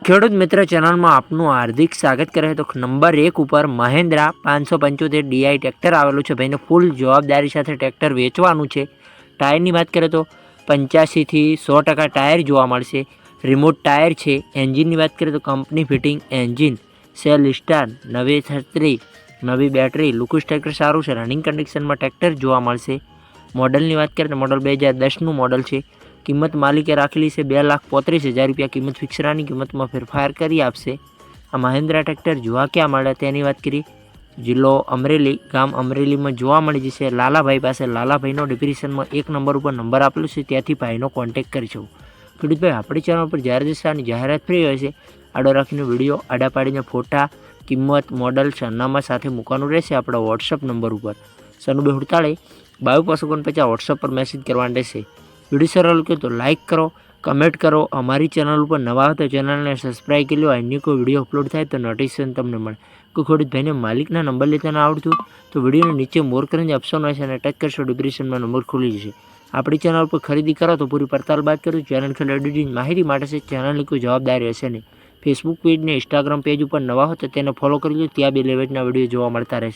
ખેડૂત મિત્ર ચેનલમાં આપનું હાર્દિક સ્વાગત કરે તો નંબર 1 ઉપર મહિન્દ્રા 575 DI ટ્રેક્ટર આવેલું છે। ભાઈને ફૂલ જવાબદારી સાથે ટ્રેક્ટર વેચવાનું છે। ટાયરની વાત કરીએ તો 85 થી 100% ટાયર જોવા મળશે। રિમોટ ટાયર છે। એન્જિનની વાત કરીએ તો company fitting engine, cell star, નવી છત્રી, નવી બેટરી, લુકસ ટ્રેક્ટર સારું છે। રનિંગ કન્ડિશનમાં ટ્રેક્ટર જોવા મળશે। મોડલની વાત કરીએ તો મોડલ 2010નું મોડલ છે। કિંમત માલિકે રાખેલી છે 2,35,000 રૂપિયા। કિંમત ફિક્સરાની કિંમતમાં ફેરફાર કરી આપશે। આ મહિન્દ્રા ટ્રેક્ટર જોવા ક્યાં મળે તેની વાત કરી, જિલ્લો અમરેલી, ગામ અમરેલીમાં જોવા મળી જશે। લાલાભાઈ પાસે, લાલાભાઈનો ડિસ્ક્રિપ્શનમાં 1 નંબર ઉપર નંબર આપેલો છે, ત્યાંથી ભાઈનો કોન્ટેક્ટ કરી શકો। ખેડૂતભાઈ આપણી ચેનલ પર જ્યારે દિશાની જાહેરાત ફ્રી હોય છે, આડો રાખીને વિડીયો આડા પાડીને ફોટા, કિંમત, મોડલ, સરનામા સાથે મૂકવાનું રહેશે આપણા વોટ્સઅપ નંબર ઉપર 9248 22 55 વોટ્સઅપ પર મેસેજ કરવાનો રહેશે। વિડીયો સારો લાગ્યો તો લાઇક કરો, કમેન્ટ કરો। અમારી ચેનલ ઉપર નવા હોય તો ચેનલને સબસ્ક્રાઈબ કરી લો। અન્ય કોઈ વિડીયો અપલોડ થાય તો નોટિફિકેશન તમને મળે। કોઈ ખેડૂતભાઈને માલિકના નંબર લેતા ન આવડતું તો વિડીયોની નીચે મોર કરીને ઓપ્શન હોય છે અને ટચ કરશો ડિસ્ક્રિપ્શનમાં નંબર ખુલી જશે। આપણી ચેનલ પર ખરીદી કરો તો પૂરી પડતાલ બાદ કરો। ચેનલ ખેલ એડિટિંગ માહિતી માટે છે, ચેનલની કોઈ જવાબદારી હશે નહીં। ફેસબુક પેજ ને ઇન્સ્ટાગ્રામ પેજ ઉપર નવા હોય તો તેને ફોલો કરી લો, ત્યાં બે લેવેટના વિડીયો જોવા મળતા રહેશે।